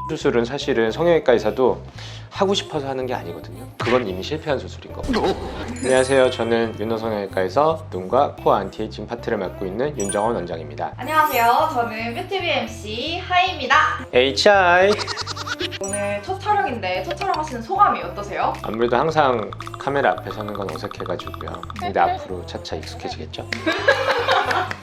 수술은 사실은 성형외과 의사도 하고 싶어서 하는 게 아니거든요. 그건 이미 실패한 수술인 거거든요. 안녕하세요. 저는 윤호성형외과에서 눈과 코 안티에이징 파트를 맡고 있는 윤정원 원장입니다. 안녕하세요. 저는 뷰티비 MC 하이입니다. HI! 오늘 첫 촬영인데 첫 촬영하시는 소감이 어떠세요? 아무래도 항상 카메라 앞에 서는 건 어색해가지고요. 근데 앞으로 차차 익숙해지겠죠?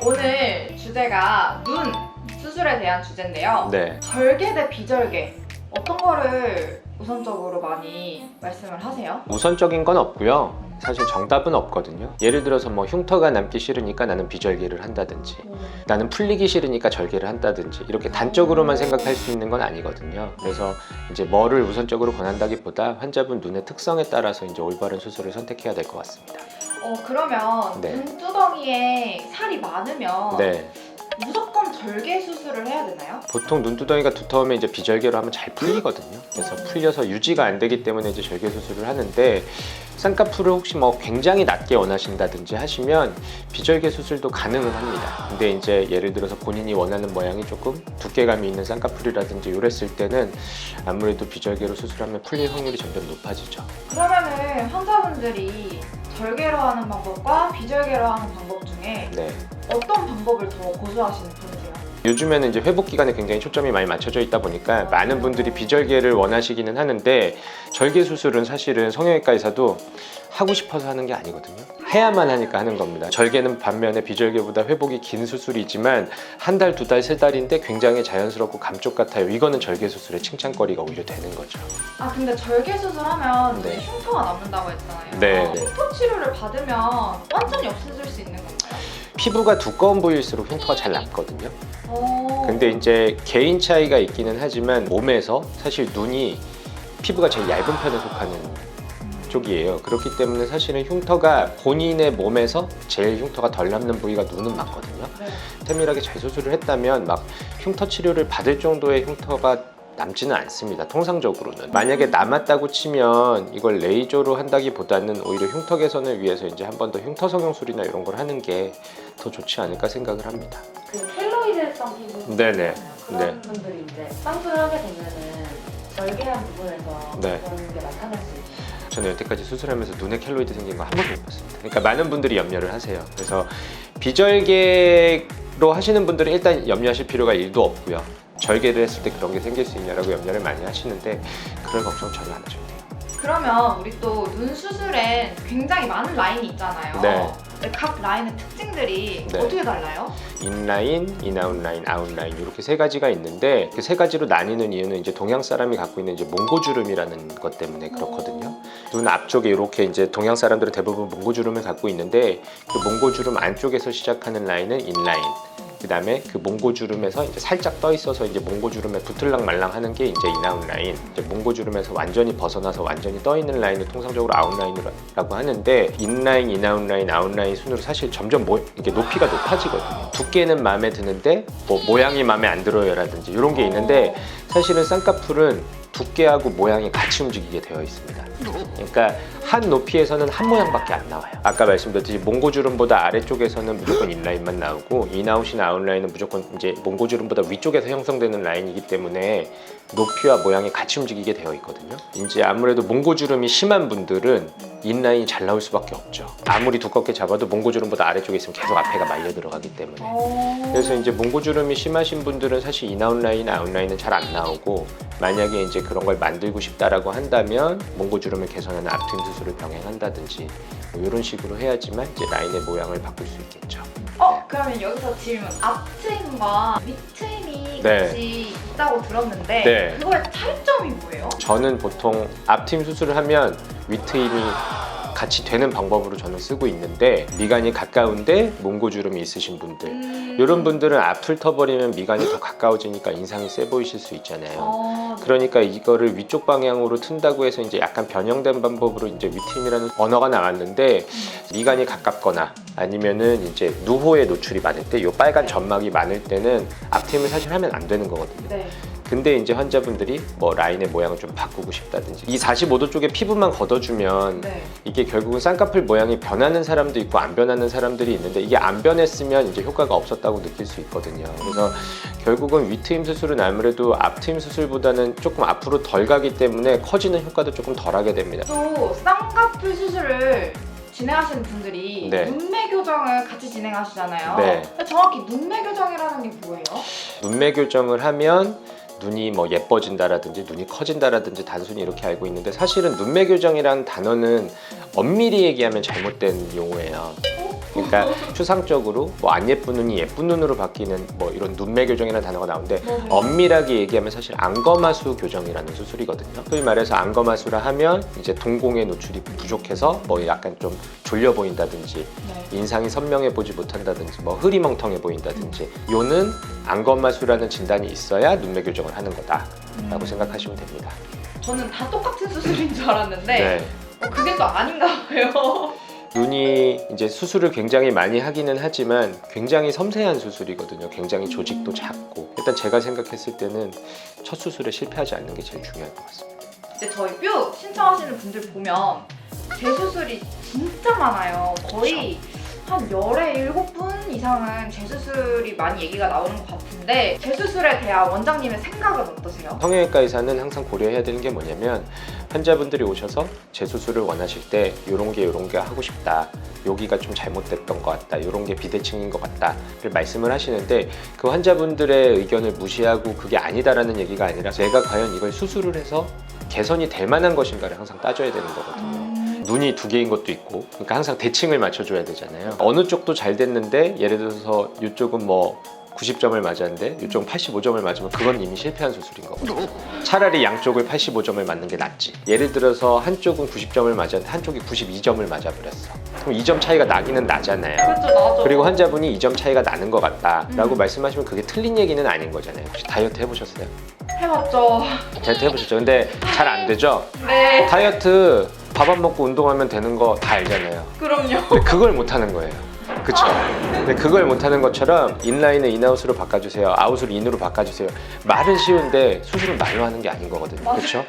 오늘 주제가 눈 수술에 대한 주제인데요. 네. 절개 대 비절개 어떤 거를 우선적으로 많이 말씀을 하세요? 우선적인 건 없고요. 사실 정답은 없거든요. 예를 들어서 뭐 흉터가 남기 싫으니까 나는 비절개를 한다든지 나는 풀리기 싫으니까 절개를 한다든지 이렇게 단적으로만 생각할 수 있는 건 아니거든요. 그래서 이제 뭐를 우선적으로 권한다기보다 환자분 눈의 특성에 따라서 이제 올바른 수술을 선택해야 될 것 같습니다. 그러면 네. 눈두덩이에 살이 많으면 네. 무조건 절개 수술을 해야 되나요? 보통 눈두덩이가 두터우면 이제 비절개로 하면 잘 풀리거든요. 그래서 풀려서 유지가 안 되기 때문에 이제 절개 수술을 하는데 쌍꺼풀을 혹시 뭐 굉장히 낮게 원하신다든지 하시면 비절개 수술도 가능은 합니다. 근데 이제 예를 들어서 본인이 원하는 모양이 조금 두께감이 있는 쌍꺼풀이라든지 이랬을 때는 아무래도 비절개로 수술하면 풀릴 확률이 점점 높아지죠. 그러면은 환자분들이 절개로 하는 방법과 비절개로 하는 방법 중에 네. 어떤 방법을 더 고수하시는 편이세요? 요즘에는 이제 회복 기간에 굉장히 초점이 많이 맞춰져 있다 보니까 많은 분들이 비절개를 원하시기는 하는데 절개 수술은 사실은 성형외과 의사도 하고 싶어서 하는 게 아니거든요. 해야만 하니까 하는 겁니다. 절개는 반면에 비절개보다 회복이 긴 수술이지만 한 달, 두 달, 세 달인데 굉장히 자연스럽고 감쪽 같아요. 이거는 절개 수술의 칭찬거리가 오히려 되는 거죠. 아 근데 절개 수술하면 네. 이제 흉터가 남는다고 했잖아요. 네. 흉터 치료를 받으면 완전히 없어질 수 있는 건가요? 피부가 두꺼운 부위일수록 흉터가 잘 남거든요. 어... 근데 이제 개인 차이가 있기는 하지만 몸에서 사실 눈이 피부가 제일 얇은 편에 속하는 쪽이에요. 그렇기 때문에 사실은 흉터가 본인의 몸에서 제일 흉터가 덜 남는 부위가 눈은 맞거든요. 네. 세밀하게 잘 수술을 했다면 막 흉터 치료를 받을 정도의 흉터가 남지는 않습니다. 통상적으로는. 만약에 남았다고 치면 이걸 레이저로 한다기보다는 오히려 흉터 개선을 위해서 이제 한 번 더 흉터 성형술이나 이런 걸 하는 게 더 좋지 않을까 생각을 합니다. 그 켈로이드성 피부 네네. 그런 네. 분들이 이제 쌍수를 하게 되면은 절개한 부분에서 네. 그런 게 나타날 수 있어요. 저는 여태까지 수술하면서 눈에 켈로이드 생긴 거 한 번도 못 봤습니다. 그러니까 많은 분들이 염려를 하세요. 그래서 비절개로 하시는 분들은 일단 염려하실 필요가 1도 없고요. 절개를 했을 때 그런 게 생길 수 있냐라고 염려를 많이 하시는데 그럴 걱정 전혀 안 하셔도 돼요. 그러면 우리 또 눈 수술엔 굉장히 많은 라인이 있잖아요. 네. 근데 각 라인의 특징들이 네. 어떻게 달라요? 인라인, 인아웃라인, 아웃라인 이렇게 세 가지가 있는데 그 세 가지로 나뉘는 이유는 이제 동양 사람이 갖고 있는 이제 몽고주름이라는 것 때문에 그렇거든요. 눈 앞쪽에 이렇게 이제 동양 사람들은 대부분 몽고주름을 갖고 있는데 그 몽고주름 안쪽에서 시작하는 라인은 인라인. 그 다음에 그 몽고주름에서 이제 살짝 떠 있어서 이제 몽고주름에 붙을랑 말랑 하는 게 이제 인아웃라인. 이제 몽고주름에서 완전히 벗어나서 완전히 떠 있는 라인을 통상적으로 아웃라인이라고 하는데 인라인, 인아웃라인, 아웃라인 순으로 사실 점점 이게 높이가 높아지거든요. 두께는 마음에 드는데 뭐 모양이 마음에 안 들어요라든지 이런 게 있는데 사실은 쌍꺼풀은 두께하고 모양이 같이 움직이게 되어 있습니다. 그러니까 한 높이에서는 한 모양밖에 안 나와요. 아까 말씀드렸듯이 몽고주름보다 아래쪽에서는 무조건 인라인만 나오고 인아웃이나 아웃라인은 무조건 이제 몽고주름보다 위쪽에서 형성되는 라인이기 때문에 높이와 모양이 같이 움직이게 되어 있거든요. 이제 아무래도 몽고주름이 심한 분들은 인라인이 잘 나올 수밖에 없죠. 아무리 두껍게 잡아도 몽고주름보다 아래쪽에 있으면 계속 앞에가 말려 들어가기 때문에. 그래서 이제 몽고주름이 심하신 분들은 사실 인아웃라인, 아웃라인은 잘 안 나오고 만약에 이제 그런 걸 만들고 싶다라고 한다면 몽고주름을 개선하는 앞트임 수술을 병행한다든지 뭐 이런 식으로 해야지만 이제 라인의 모양을 바꿀 수 있겠죠. 그러면 여기서 질문. 앞트임과 윗트임이 네. 같이 있다고 들었는데 네. 그거의 차이점이 뭐예요? 저는 보통 앞트임 수술을 하면 윗트임이 같이 되는 방법으로 저는 쓰고 있는데 미간이 가까운데 몽고주름이 있으신 분들 이런 분들은 앞을 터버리면 미간이 더 가까워지니까 인상이 세 보이실 수 있잖아요. 그러니까 이거를 위쪽 방향으로 튼다고 해서 이제 약간 변형된 방법으로 이제 윗트임이라는 언어가 나왔는데 미간이 가깝거나 아니면은 이제 누호에 노출이 많을 때 이 빨간 점막이 많을 때는 앞트임을 사실 하면 안 되는 거거든요. 네. 근데 이제 환자분들이 뭐 라인의 모양을 좀 바꾸고 싶다든지 이 45도 쪽에 피부만 걷어주면 네. 이게 결국은 쌍꺼풀 모양이 변하는 사람도 있고 안 변하는 사람들이 있는데 이게 안 변했으면 이제 효과가 없었다고 느낄 수 있거든요. 그래서 결국은 위트임 수술은 아무래도 앞트임 수술보다는 조금 앞으로 덜 가기 때문에 커지는 효과도 조금 덜하게 됩니다. 또 쌍꺼풀 수술을 진행하시는 분들이 네. 눈매 교정을 같이 진행하시잖아요. 네. 근데 정확히 눈매 교정이라는 게 뭐예요? 눈매 교정을 하면 눈이 뭐 예뻐진다라든지 눈이 커진다라든지 단순히 이렇게 알고 있는데 사실은 눈매 교정이라는 단어는 엄밀히 얘기하면 잘못된 용어예요. 그러니까 추상적으로 뭐 안 예쁜 눈이 예쁜 눈으로 바뀌는 뭐 이런 눈매 교정이라는 단어가 나오는데 엄밀하게 얘기하면 사실 안검하수 교정이라는 수술이거든요. 소위 말해서 안검하수라 하면 이제 동공의 노출이 부족해서 뭐 약간 좀 졸려 보인다든지 네. 인상이 선명해 보지 못한다든지 뭐 흐리멍텅해 보인다든지 요는 안검하수라는 진단이 있어야 눈매 교정을 하는 거다라고 생각하시면 됩니다. 저는 다 똑같은 수술인 줄 알았는데 네. 그게 또 아닌가 봐요. 눈이 이제 수술을 굉장히 많이 하기는 하지만 굉장히 섬세한 수술이거든요. 굉장히 조직도 작고 일단 제가 생각했을 때는 첫 수술에 실패하지 않는 게 제일 중요할 것 같습니다. 이제 저희 뼈 신청하시는 분들 보면 재수술이 진짜 많아요. 거의 한 17분 이상은 재수술이 많이 얘기가 나오는 것 같은데 재수술에 대한 원장님의 생각은 어떠세요? 성형외과 의사는 항상 고려해야 되는 게 뭐냐면 환자분들이 오셔서 재수술을 원하실 때 요런 게 하고 싶다. 여기가 좀 잘못됐던 것 같다. 요런 게 비대칭인 것 같다를 말씀을 하시는데 그 환자분들의 의견을 무시하고 그게 아니다라는 얘기가 아니라 내가 과연 이걸 수술을 해서 개선이 될 만한 것인가를 항상 따져야 되는 거거든요. 눈이 두 개인 것도 있고 그러니까 항상 대칭을 맞춰줘야 되잖아요. 어느 쪽도 잘 됐는데 예를 들어서 이쪽은 뭐 90점을 맞았는데 이쪽은 85점을 맞으면 그건 이미 실패한 수술인 거거든요. 차라리 양쪽을 85점을 맞는 게 낫지. 예를 들어서 한쪽은 90점을 맞았는데 한쪽이 92점을 맞아버렸어. 그럼 2점 차이가 나기는 나잖아요. 그렇죠, 나죠. 그리고 환자분이 2점 차이가 나는 것 같다라고 말씀하시면 그게 틀린 얘기는 아닌 거잖아요. 혹시 다이어트 해보셨어요? 해봤죠. 다이어트 해보셨죠? 근데 잘 안 되죠? 네, 다이어트 밥 안 먹고 운동하면 되는 거 다 알잖아요. 그럼요. 근데 그걸 못하는 거예요. 그쵸? 근데 그걸 못하는 것처럼 인라인을 인아웃으로 바꿔주세요. 아웃을 인으로 바꿔주세요. 말은 쉬운데 수술은 말로 하는 게 아닌 거거든요. 그렇죠?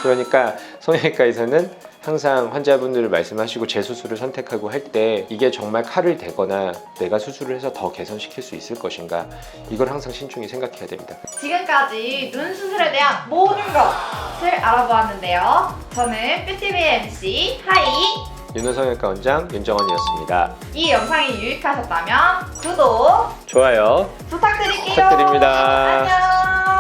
그러니까 성형외과에서는 항상 환자분들 말씀하시고 재수술을 선택하고 할 때 이게 정말 칼을 대거나 내가 수술을 해서 더 개선시킬 수 있을 것인가 이걸 항상 신중히 생각해야 됩니다. 지금까지 눈 수술에 대한 모든 것을 알아보았는데요. 저는 뾰티비의 MC 하이. 윤호성형외과 원장 윤정원이었습니다. 이 영상이 유익하셨다면 구독 좋아요 부탁드릴게요. 부탁드립니다. 안녕.